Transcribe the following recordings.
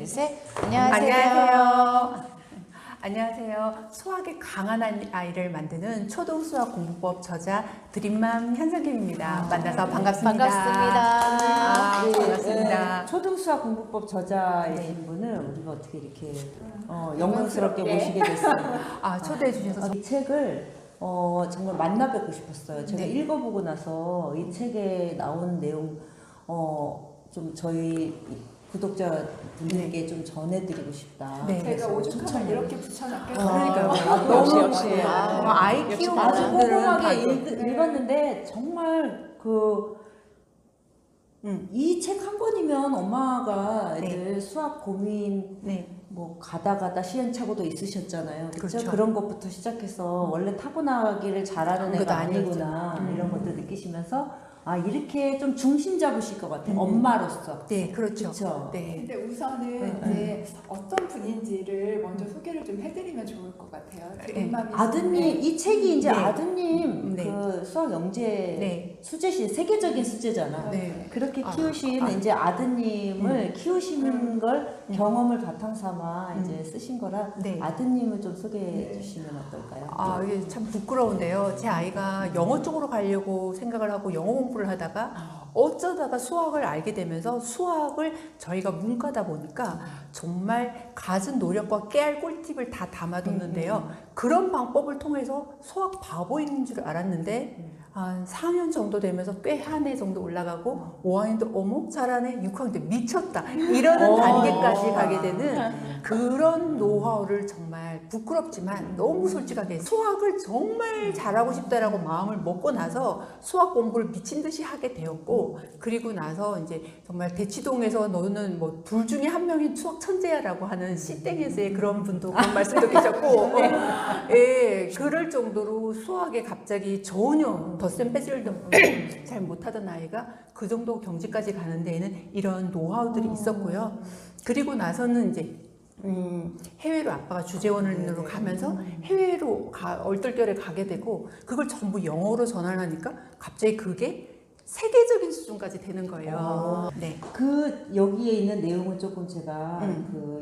셋. 안녕하세요. 안녕하세요. 수학에 강한 아이를 만드는 초등수학 공부법 저자 드림맘 현성김입니다. 만나서 반갑습니다. 반갑습니다. 반갑습니다. 초등수학 공부법 저자이신 분을 우리가 어떻게 이렇게 영광스럽게 모시게 됐어요. 초대해 주셔서 이 책을 정말 만나 뵙고 싶었어요. 제가 읽어보고 나서 이 책에 나온 내용 좀 저희 구독자분들에게 좀 전해드리고 싶다. 제가 오죽하면 이렇게 붙여놨겠어요. 그러니까요. 너무 역시 아이 키우는 아주 분들은 꼼꼼하게 읽었는데 정말 이 책 한 권이면 엄마가 애들 수학 고민 뭐 가다 시행착오도 있으셨잖아요. 그렇죠? 그런 것부터 시작해서 원래 타고나기를 잘하는 애가 아니구나 이런 것들 느끼시면서 이렇게 좀 중심 잡으실 것 같아요. 엄마로서. 네, 그렇죠. 그쵸? 네. 근데 우선은 이제 어떤 분인지를 먼저 소개를 좀 해드리면 좋을 것 같아요. 아드님, 이 책이 이제 네. 아드님 네. 그 수학 영재 수제시 세계적인 수제잖아. 네. 그렇게 키우신 이제 아드님을 키우시는 걸 경험을 바탕 삼아 이제 쓰신 거라 아드님을 좀 소개해 주시면 어떨까요? 이게 참 부끄러운데요. 제 아이가 영어 쪽으로 가려고 생각을 하고 영어 공부를 하다가 어쩌다가 수학을 알게 되면서 수학을 저희가 문과다 보니까 정말 갖은 노력과 깨알 꿀팁을 다 담아뒀는데요. 그런 방법을 통해서 수학 바보인 줄 알았는데 한 4학년 정도 되면서 꽤 한 해 정도 올라가고 5학년도 어머 잘하네, 6학년 미쳤다 이러는 단계까지 가게 되는 그런 노하우를 정말 부끄럽지만 너무 솔직하게 수학을 정말 잘하고 싶다라고 마음을 먹고 나서 수학 공부를 미친 듯이 하게 되었고, 그리고 나서 이제 정말 대치동에서 너는 뭐 둘 중에 한 명이 수학 천재야라고 하는 씨땡에서의 그런 분도 그런 말씀도 계셨고 그럴 정도로 수학에 갑자기 전혀 덧셈 빼셈도 잘 못하던 아이가 그 정도 경지까지 가는 데에는 이런 노하우들이 있었고요. 그리고 나서는 이제 해외로 아빠가 주재원으로 가면서 해외로 얼떨결에 가게 되고 그걸 전부 영어로 전환을 하니까 갑자기 그게 세계적인 수준까지 되는 거예요. 여기에 있는 내용은 조금 제가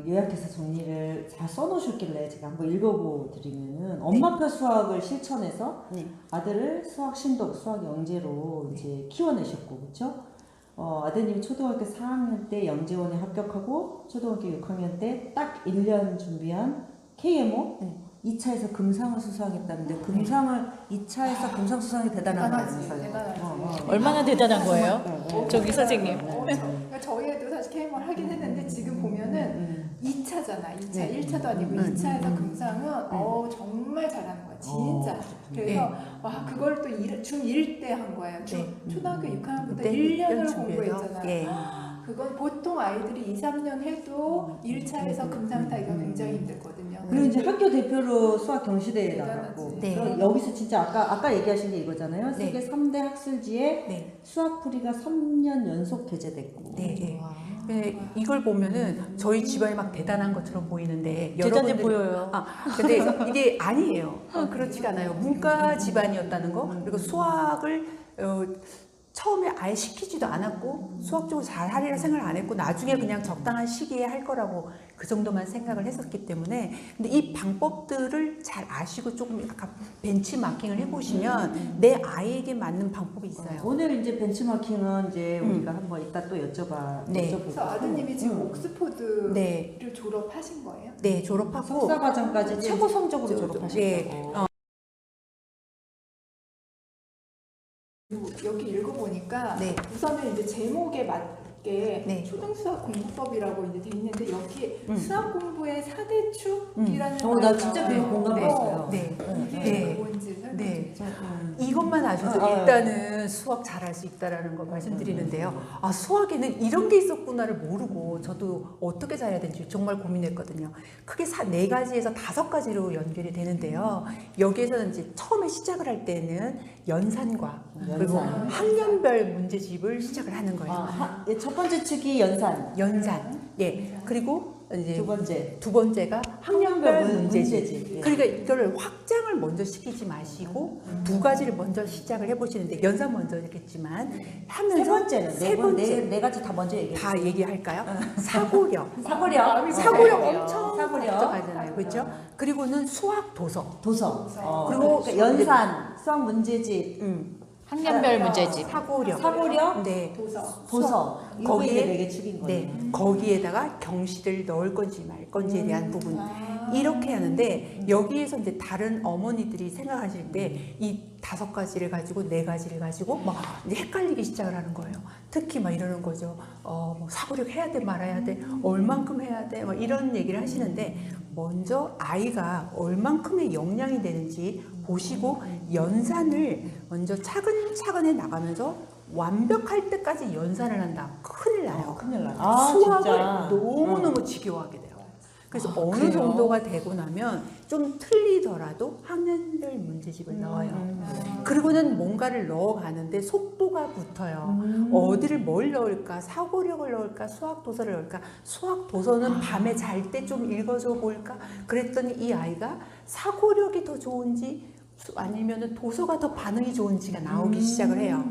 요약해서 정리를 잘 써놓으셨길래 제가 한번 읽어보드리면은 엄마표 수학을 실천해서 아들을 수학 신독, 수학 영재로 이제 키워내셨고, 그렇죠? 아드님이 초등학교 4학년 때 영재원에 합격하고 초등학교 6학년 때 딱 1년 준비한 KMO 2차에서 금상을 수상했다는데 금상을 2차에서 금상 수상이 대단한 거 아니에요? 얼마나 대단한 거예요? 저기 선생님. 그러니까 저희 애도 사실 KM을 하긴 했는데 지금 보면은 2차잖아. 2차, 1차도 아니고 2차에서 금상은 정말 잘하는 거야. 진짜. 그래서 와, 그걸 또 중1 때 한 거예요. 초등학교 6학년부터 1년을 공부했잖아. 그건 보통 아이들이 2, 3년 해도 1차에서 금상 타기가 굉장히 힘들거든요. 그리고 이제 학교 대표로 수학 경시대회에 나갔고 여기서 진짜 아까 얘기하신 게 이거잖아요. 세계 3대 학술지에 수학풀이가 3년 연속 게재됐고 이걸 보면은 저희 집안이 막 대단한 것처럼 보이는데 대단해 보여요. 근데 이게 아니에요. 그렇지가 않아요. 문과 집안이었다는 거, 그리고 수학을 처음에 아예 시키지도 않았고 수학적으로 잘 하리라 생각을 안 했고 나중에 그냥 적당한 시기에 할 거라고 그 정도만 생각을 했었기 때문에, 근데 이 방법들을 잘 아시고 조금 약간 벤치마킹을 해보시면 내 아이에게 맞는 방법이 있어요. 오늘 이제 벤치마킹은 이제 우리가 한번 이따 또 여쭤보고. 그래서 아드님이 지금 옥스포드를 졸업하신 거예요? 네, 졸업하고 석사과정까지 최고 성적으로 졸업하셨다고. 여기 읽어보니까 우선은 이제 제목에 맞게 초등수학 공부법이라고 이제 돼 있는데 여기 수학 공부의 4대 축이라는 나 진짜 그게 공감했어요. 이게 뭔지 설명해 주세요. 이것만 아셔도 일단은 수학 잘할 수 있다라는 걸 말씀드리는데요. 수학에는 이런 게 있었구나를 모르고 저도 어떻게 잘해야 되는지 정말 고민했거든요. 크게 4가지에서 5가지로 연결이 되는데요. 여기에서는 이제 처음에 시작을 할 때는 연산과 그리고 학년별 문제집을 시작을 하는 거예요. 첫 번째 축이 연산. 그리고 이제 두 번째. 번째가 학년별 문제집. 문제집. 예. 그러니까 이거를 확장을 먼저 시키지 마시고 두 가지를 먼저 시작을 해보시는데 연산 먼저 했겠지만 하면서 세 번째는 네 가지 다 먼저 얘기해. 다 얘기할까요? 사고력. 사고력. 사고력 엄청 사고력. 복잡하잖아요, 그렇죠? 그리고는 수학 도서. 도서. 그리고 그러니까 연산, 수학 문제집, 학년별 문제집. 사고력. 네. 도서. 거기에 되게 축인 거예요. 네, 거기에다가 경시를 넣을 건지 말 건지에 대한 부분 이렇게 하는데 여기에서 이제 다른 어머니들이 생각하실 때 이 5가지를 가지고 4가지를 가지고 막 이제 헷갈리기 시작을 하는 거예요. 특히 막 이러는 거죠. 뭐 사고력 해야 돼 말아야 돼 얼만큼 해야 돼 막 이런 얘기를 하시는데 먼저 아이가 얼만큼의 역량이 되는지 보시고 연산을 먼저 차근차근 해 나가면서 완벽할 때까지 연산을 한다. 큰일 나요. 큰일 나요. 수학을 진짜. 너무너무 지겨워하게 돼요. 그래서 어느 그래요? 정도가 되고 나면 좀 틀리더라도 학년별 문제집을 넣어요. 그리고는 뭔가를 넣어가는데 속도가 붙어요. 어디를 뭘 넣을까? 사고력을 넣을까? 수학 도서를 넣을까? 수학 도서는 밤에 잘 때 좀 읽어줘 볼까? 그랬더니 이 아이가 사고력이 더 좋은지 아니면 도서가 더 반응이 좋은지가 나오기 시작을 해요.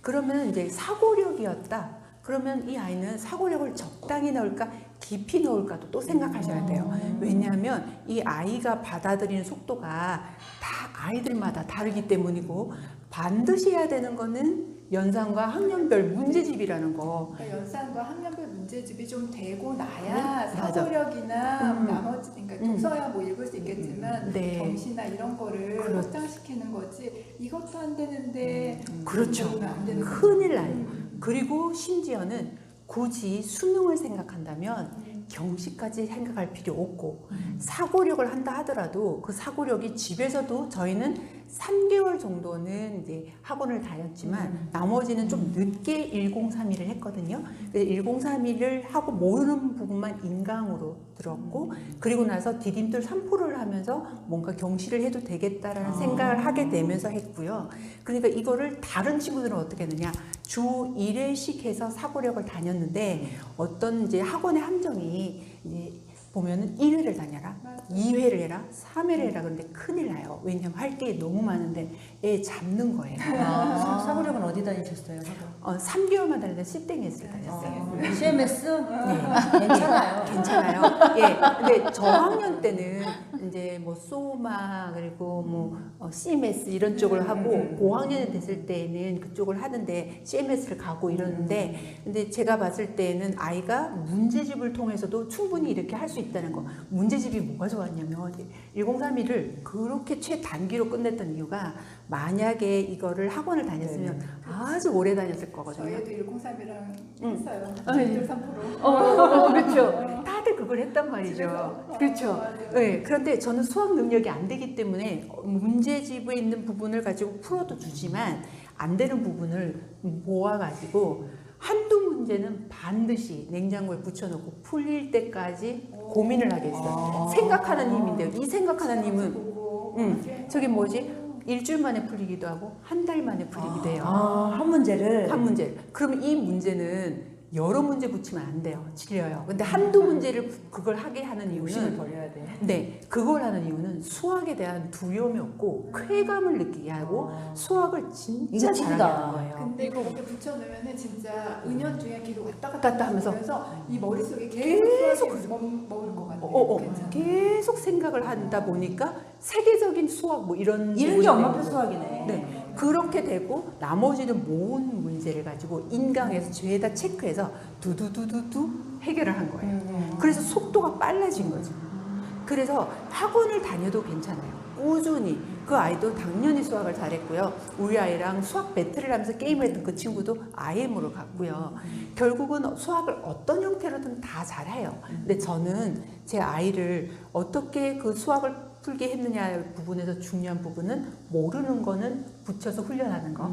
그러면 이제 사고력이었다. 그러면 이 아이는 사고력을 적당히 넣을까 깊이 넣을까도 또 생각하셔야 돼요. 왜냐하면 이 아이가 받아들이는 속도가 다 아이들마다 다르기 때문이고 반드시 해야 되는 거는 연산과 학년별 문제집이라는 거. 그러니까 연산과 학년별 문제집이 좀 되고 나야 맞아. 사고력이나 나머지 그러니까 도서야 뭐 읽을 수 있겠지만 네. 경시나 이런 거를 그렇죠. 확장시키는 거지 이것도 안 되는데 그렇죠. 이거는 안 되는 큰일 나요. 그리고 심지어는 굳이 수능을 생각한다면 경시까지 생각할 필요 없고 사고력을 한다 하더라도 그 사고력이 집에서도 저희는 3개월 정도는 이제 학원을 다녔지만 나머지는 좀 늦게 1031을 했거든요. 그래서 1031을 하고 모르는 부분만 인강으로 들었고 그리고 나서 디딤돌 3%를 하면서 뭔가 경시를 해도 되겠다라는 생각을 하게 되면서 했고요. 그러니까 이거를 다른 친구들은 어떻게 했느냐. 주 1회씩 해서 사고력을 다녔는데 어떤 이제 학원의 함정이 이제 보면은 1회를 다녀라, 2회를 해라, 3회를 해라. 그런데 큰일 나요. 왜냐면 할 게 너무 많은데 애 잡는 거예요. 사고력은 어디 다니셨어요? 3개월만 다녔는데 시땡에스를 다녔어요. CMS? 네. 괜찮아요. 괜찮아요. 예. 근데 저학년 때는 이제 뭐 소마 그리고 뭐 CMS 이런 쪽을 하고 고학년이 됐을 때는 그쪽을 하는데 CMS를 가고 이러는데 근데 제가 봤을 때는 아이가 문제집을 통해서도 충분히 이렇게 할 수 있다는 거. 문제집이 뭐가 좋았냐면 1031을 그렇게 최단기로 끝냈던 이유가 만약에 이거를 학원을 다녔으면 아주 오래 다녔을 거거든요. 저희도 103이랑 했어요. 네. 3%. 그렇죠. 다들 그걸 했단 말이죠. 그렇죠. 네. 그런데 저는 수학 능력이 안 되기 때문에 문제집에 있는 부분을 가지고 풀어도 주지만 안 되는 부분을 모아가지고 한두 문제는 반드시 냉장고에 붙여놓고 풀릴 때까지 고민을 하게 했어요. 생각하는 힘인데요. 이 생각하는 힘은 저게 뭐지? 일주일 만에 풀리기도 하고 한 달 만에 풀리기도 해요. 한 문제를? 한 문제. 그러면 이 문제는 여러 문제 붙이면 안 돼요. 질려요. 근데 한두 문제를 그걸 하게 하는 욕심을 이유는 버려야 돼. 네, 그걸 하는 이유는 수학에 대한 두려움이 없고 쾌감을 느끼게 하고 수학을 진짜 이거 잘하게 찐이다. 하는 거예요. 근데 그렇게 붙여놓으면은 진짜 은연중에 계속 왔다 갔다 갔다 하면서 하면서 이 머릿속에 계속 먹을 것 같아요. 괜찮아. 계속 생각을 하다 보니까 세계적인 수학 뭐 이런 이런 부분이 게 엄마표 되는 수학이네. 네. 그렇게 되고 나머지는 모은 문제를 가지고 인강에서 죄다 체크해서 두두두두두 해결을 한 거예요. 그래서 속도가 빨라진 거죠. 그래서 학원을 다녀도 괜찮아요. 꾸준히. 그 아이도 당연히 수학을 잘했고요. 우리 아이랑 수학 배틀을 하면서 게임을 했던 그 친구도 IM으로 갔고요. 결국은 수학을 어떤 형태로든 다 잘해요. 근데 저는 제 아이를 어떻게 그 수학을 풀게 했느냐 부분에서 중요한 부분은 모르는 거는 붙여서 훈련하는 거.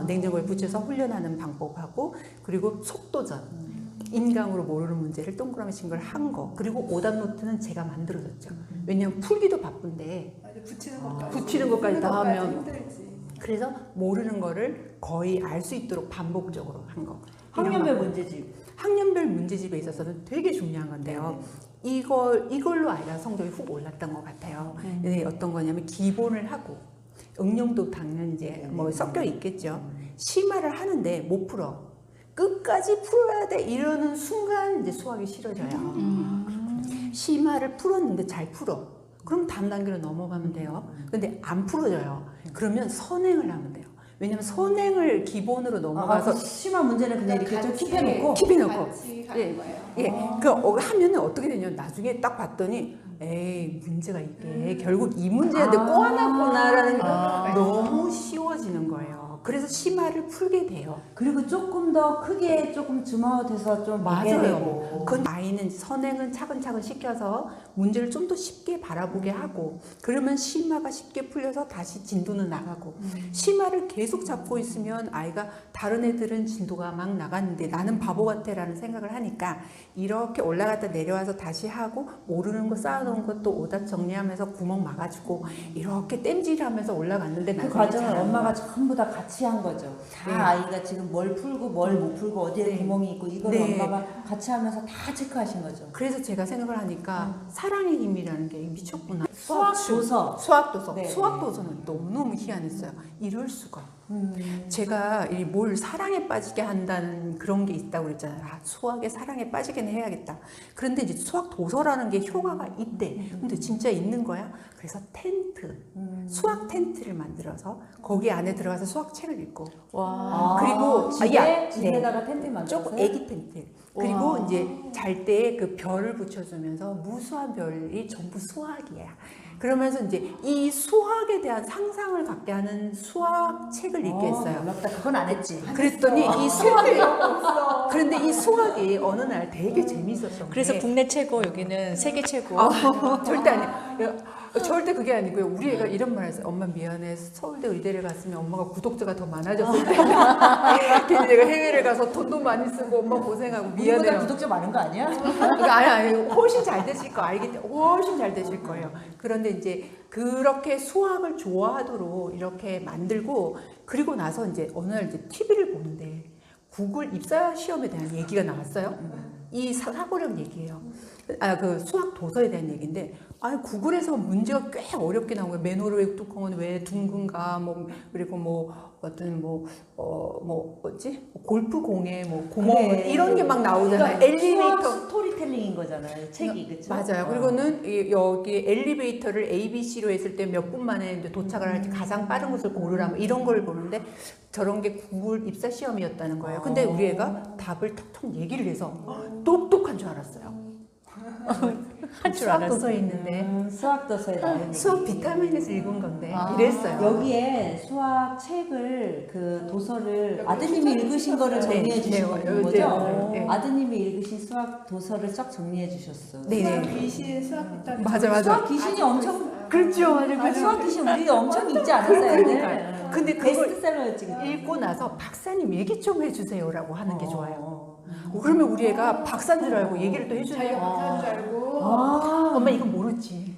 냉장고에 붙여서 훈련하는 방법하고 그리고 속도전. 인강으로 모르는 문제를 동그라미 친 걸 한 거. 그리고 오답 노트는 제가 만들어줬죠. 왜냐면 풀기도 바쁜데 맞아, 붙이는 것까지 다 하면 힘들지. 그래서 모르는 거를 거의 알 수 있도록 반복적으로 한 거. 학년별 문제집. 학년별 문제집에 있어서는 되게 중요한 건데요. 이걸로 아이가 성적이 훅 올랐던 것 같아요. 어떤 거냐면 기본을 하고 응용도 당연히 이제 뭐 섞여 있겠죠. 심화를 하는데 못 풀어. 끝까지 풀어야 돼 이러는 순간 이제 수학이 싫어져요. 심화를 풀었는데 잘 풀어. 그럼 다음 단계로 넘어가면 돼요. 근데 안 풀어져요. 그러면 선행을 하면 돼요. 왜냐면 선행을 기본으로 넘어가서 심한 문제는 그냥 이렇게 좀 킵해놓고 킵해놓고 같이 가는 거예요. 예, 그 하면은 어떻게 되냐면 나중에 딱 봤더니 에이 문제가 이게 결국 이 문제한테 꼬아놨구나라는 게 너무 쉬워지는 거예요. 그래서 심화를 풀게 돼요. 그리고 조금 더 크게 조금 줌아웃해서 좀 보게 되고. 그 아이는 선행은 차근차근 시켜서 문제를 좀 더 쉽게 바라보게 하고 그러면 심화가 쉽게 풀려서 다시 진도는 나가고 심화를 계속 잡고 있으면 아이가 다른 애들은 진도가 막 나갔는데 나는 바보 같아라는 생각을 하니까 이렇게 올라갔다 내려와서 다시 하고 모르는 거 쌓아놓은 것도 오답 정리하면서 구멍 막아주고 이렇게 땜질하면서 올라갔는데 그 나중에 과정을 잘하는 엄마가 거예요. 전부 다 같이 한 거죠. 다 네. 아이가 지금 뭘 풀고 뭘 못 풀고 어디에 네. 구멍이 있고 이걸 네. 엄마가 같이 하면서 다 체크하신 거죠. 그래서 제가 생각을 하니까 사랑의 힘이라는 게 미쳤구나. 수학 도서. 수학 도서. 네. 수학 도서는 너무너무 희한했어요. 이럴 수가. 제가 이 뭘 사랑에 빠지게 한다는 그런 게 있다고 그랬잖아요. 아, 수학에 사랑에 빠지게는 해야겠다. 그런데 이제 수학 도서라는 게 효과가 있대. 근데 진짜 있는 거야. 그래서 텐트, 수학 텐트를 만들어서 거기 안에 들어가서 수학 책을 읽고. 와. 그리고 집에다가 텐트 만들었어요? 조금 애기 텐트. 그리고 이제 잘 때 그 별을 붙여주면서 무수한 별이 전부 수학이야. 그러면서 이제 이 수학에 대한 상상을 갖게 하는 수학 책을 읽게 했어요. 맞다. 그건 안 했지. 그랬더니 이 수학이 그런데 이 수학이 어느 날 되게 재밌었던 그래서 게 국내 최고, 여기는 세계 최고. 절대 아니에요. 절대 그게 아니고요. 우리 애가 이런 말 했어요. 엄마 미안해. 서울대 의대를 갔으면 엄마가 구독자가 더 많아졌을 텐데. 괜히 내가 해외를 가서 돈도 많이 쓰고 엄마 고생하고 우리보다 미안해요. 구독자 많은 거 아니야? 그러니까 아니 훨씬 잘 되실 거 알기 때문에 훨씬 잘 되실 거예요. 그런데 이제 그렇게 수학을 좋아하도록 이렇게 만들고 그리고 나서 이제 어느 날 이제 TV를 보는데 구글 입사 시험에 대한 얘기가 나왔어요. 이 사고력 얘기예요. 그 수학 도서에 대한 얘기인데 구글에서 문제가 꽤 어렵게 나온 거예요. 맨홀의 뚜껑은 왜 둥근가 그리고 어떤 뭐지 골프공에 구멍 그래. 이런 게 막 나오잖아요. 그러니까 엘리베이터 수학 스토리텔링인 거잖아요. 책이 그렇죠? 맞아요. 그리고는 여기 엘리베이터를 ABC로 했을 때 몇 분 만에 이제 도착을 할지 가장 빠른 곳을 고르라 이런 걸 보는데 저런 게 구글 입사 시험이었다는 거예요. 근데 우리 애가 답을 톡톡 얘기를 해서 똑똑한 줄 알았어요. 한 줄 수학 알았어. 도서에 있는데 수학 도서에 나오는 수학 비타민에서 읽은 건데 이랬어요. 여기에 수학 책을 그 도서를 아드님이 읽으신 거를 정리해 주신 거죠? 네. 아드님이 읽으신 수학 도서를 쫙 정리해 주셨어. 네네. 수학 귀신, 수학 비타민. 맞아. 수학 귀신이 엄청 그렇죠. 맞아. 수학 귀신 우리 엄청 읽지 않았어요? 그러니까. 근데 그걸 베스트셀러였지. 그때. 읽고 나서 박사님 얘기 좀 해주세요라고 하는 게 좋아요. 그러면 우리 애가 박사인 줄 알고 얘기를 또 자기가 해주네요. 박사인 줄 알고. 엄마 이건 모르지.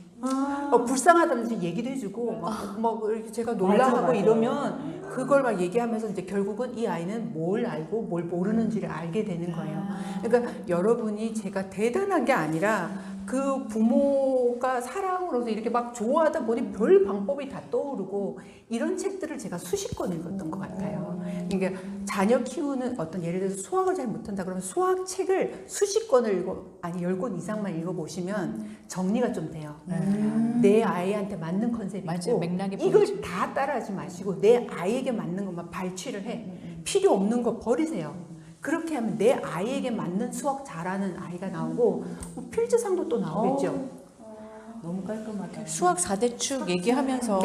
불쌍하다든지 얘기도 해주고 막 이렇게 제가 놀라하고 맞아. 이러면 그걸 막 얘기하면서 이제 결국은 이 아이는 뭘 알고 뭘 모르는지를 알게 되는 거예요. 그러니까 여러분이 제가 대단한 게 아니라 그 부모가 사랑으로서 이렇게 막 좋아하다 보니 별 방법이 다 떠오르고 이런 책들을 제가 수십 권 읽었던 것 같아요. 그러니까 자녀 키우는 어떤 예를 들어서 수학을 잘 못한다 그러면 수학 책을 수십 권을 아니 10권 이상만 읽어보시면 정리가 좀 돼요. 내 아이한테 맞는 컨셉이고 맞아요. 맥락이 이걸 보이죠. 다 따라하지 마시고 내 아이에게 맞는 것만 발췌를 해. 필요 없는 거 버리세요. 그렇게 하면 내 아이에게 맞는 수학 잘하는 아이가 나오고 필즈상도 또 나오겠죠. 너무 깔끔하다. 수학 4대축 얘기하면서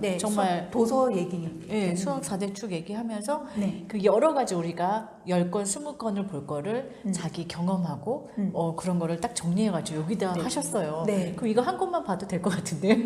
네, 정말 도서 얘기. 예, 수학 4대축 얘기하면서 네. 그 여러 가지 우리가 10건, 20건을 볼 거를 자기 경험하고 그런 거를 딱 정리해가지고 여기다 하셨어요. 네. 그럼 이거 한 권만 봐도 될 것 같은데.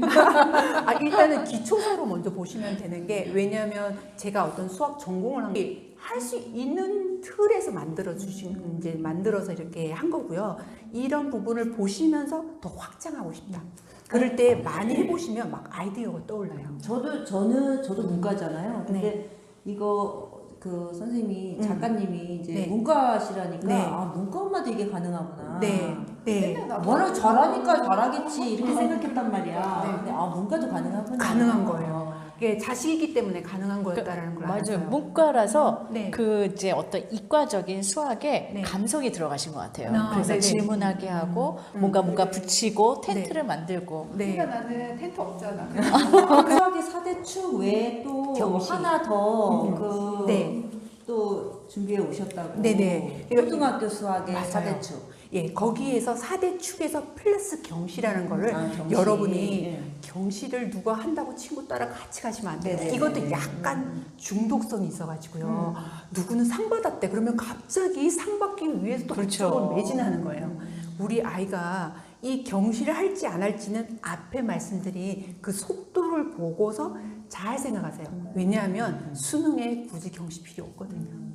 일단은 기초서로 먼저 보시면 되는 게 왜냐하면 제가 어떤 수학 전공을 할 수 있는 틀에서 만들어서 이렇게 한 거고요. 이런 부분을 보시면서 더 확장하고 싶다. 그럴 때 많이 해보시면 막 아이디어가 떠올라요. 저도 문과잖아요. 근데 이거 그 선생님이 작가님이 이제 네. 문과시라니까 네. 아 문과 엄마도 이게 가능하구나. 네. 네. 맨날 나도 뭐를 잘하니까 잘하겠지 이렇게 생각했단 말이야. 네. 근데 아 문과도 가능하구나. 가능한 거예요. 이게 자식이기 때문에 가능한 거였다라는 걸 맞아요. 알았어요. 문과라서 네. 그 이제 어떤 이과적인 수학에 네. 감성이 들어가신 것 같아요. 아, 그래서 네네. 질문하게 하고 뭔가 붙이고 텐트를 만들고. 네. 그러니까 나는 텐트 없잖아. 수학의 4대 축 외에 또 경시. 하나 더 네. 또 준비해 오셨다고. 네네. 초등학교 수학의 맞아요. 4대 축. 예, 거기에서 4대 축에서 플러스 경시라는 거를 경시. 여러분이 예. 경시를 누가 한다고 친구 따라 같이 가시면 안 돼요. 네네. 이것도 약간 중독성이 있어가지고요. 누구는 상 받았대. 그러면 갑자기 상 받기 위해서 또 그렇죠. 그쪽을 매진하는 거예요. 우리 아이가 이 경시를 할지 안 할지는 앞에 말씀드린 그 속도를 보고서 잘 생각하세요. 왜냐하면 수능에 굳이 경시 필요 없거든요.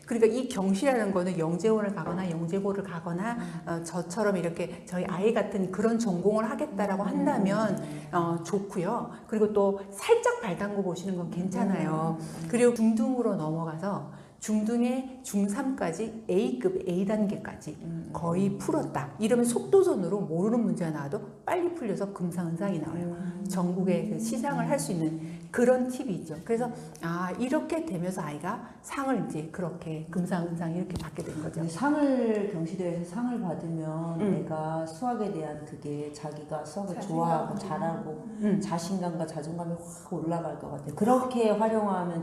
그러니까 이 경시라는 거는 영재원을 가거나 영재고를 가거나 저처럼 이렇게 저희 아이 같은 그런 전공을 하겠다라고 한다면 좋고요. 그리고 또 살짝 발 담궈 보시는 건 괜찮아요. 그리고 중등으로 넘어가서 중등에 중3까지 A급 A단계까지 거의 풀었다. 이러면 속도전으로 모르는 문제가 나와도 빨리 풀려서 금상은상이 나와요. 전국에 그 시상을 할 수 있는 그런 팁이 있죠. 그래서 이렇게 되면서 아이가 상을 이제 그렇게 금상은상 이렇게 받게 된 거죠. 상을 경시대회에서 상을 받으면 내가 수학에 대한 그게 자기가 수학을 자신감. 좋아하고 잘하고 자신감과 자존감이 확 올라갈 것 같아요. 그렇게 활용하면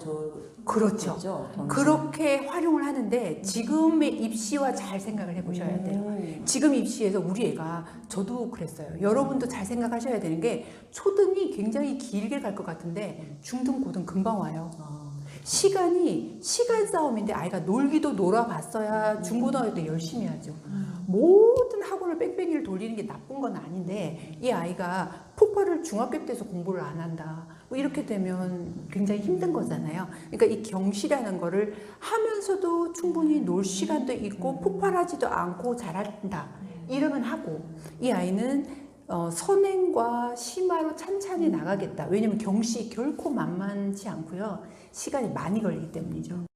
그렇죠. 좋겠죠. 경시. 그렇게 활용을 하는데 지금의 입시와 잘 생각을 해보셔야 돼요. 지금 입시에서 우리 애가 저도 그랬어요. 여러분도 잘 생각하셔야 되는 게 초등이 굉장히 길게 갈 것 같은데 중등 고등 금방 와요. 시간 싸움인데 아이가 놀기도 놀아봤어야 중고등학교 때 열심히 하죠. 모든 학원을 뺑뺑이를 돌리는 게 나쁜 건 아닌데 이 아이가 폭발을 중학교 때서 공부를 안 한다. 뭐 이렇게 되면 굉장히 힘든 거잖아요. 그러니까 이 경시라는 거를 하면서도 충분히 놀 시간도 있고 폭발하지도 않고 잘한다. 이러면 하고 이 아이는 선행과 심화로 찬찬히 나가겠다. 왜냐면 경시 결코 만만치 않고요. 시간이 많이 걸리기 때문이죠.